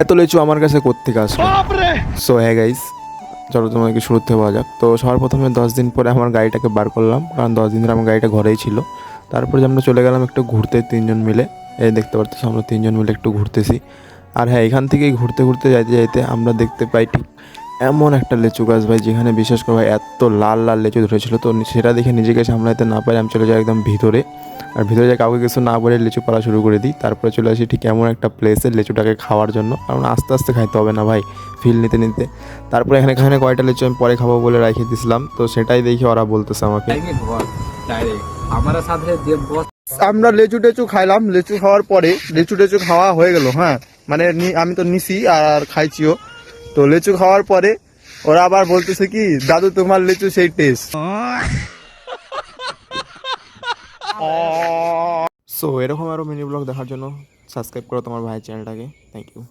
এত লিচু আমার কাছে কোত্থেকে আসলো। সো হ্যাঁ গাইস, চলো তোমাকে শুরুতে পাওয়া যাক। তো সবার প্রথমে 10 দিন পরে আমার গাড়িটাকে বার করলাম, কারণ 10 দিন ধরে আমার গাড়িটা ঘরেই ছিল। তারপরে যে আমরা চলে গেলাম একটু ঘুরতে 3জন মিলে। এই দেখতে পাচ্ছ আমরা 3জন মিলে একটু ঘুরতেছি। আর হ্যাঁ, এখান থেকেই ঘুরতে ঘুরতে যাইতে যাইতে আমরা দেখতে পাই ঠিক এমন একটা লিচু গাছ ভাই, যেখানে বিশেষ করে ভাই এত লাল লাল লিচু ধরেছিল। তো সেটা দেখে নিজেকে সামলাতে না পারে আমি চলে যাই একদম ভিতরে। আর ভিতরে যাই কাউকে কিছু না বলে লিচু পাড়া শুরু করে দিই। তারপরে চলে আসি ঠিক এমন একটা প্লেসে লিচুটাকে খাওয়ার জন্য, কারণ আস্তে আস্তে খাইতে হবে না ভাই, ফিল নিতে নিতে। তারপরে এখানে এখানে কয়টা লিচু আমি পরে খাবো বলে রেখে দিয়েছিলাম। তো সেটাই দেখে ওরা বলতেছে আমাকে। আমরা লেচু টেচু খাইলাম, লেচু খাওয়ার পরে লেচু টেচু খাওয়া হয়ে গেল। হ্যাঁ মানে আমি তো নিছি আর খাইছিও। তো লেচু খাওয়ার পরে ওরা আবার বলতেছে কি, দাদু তোমার লেচু সেই টেস্ট। সো এরকম আরো মিনি ব্লগ দেখার জন্য সাবস্ক্রাইব করো তোমার ভাইয়ের চ্যানেলটাকে। Thank you.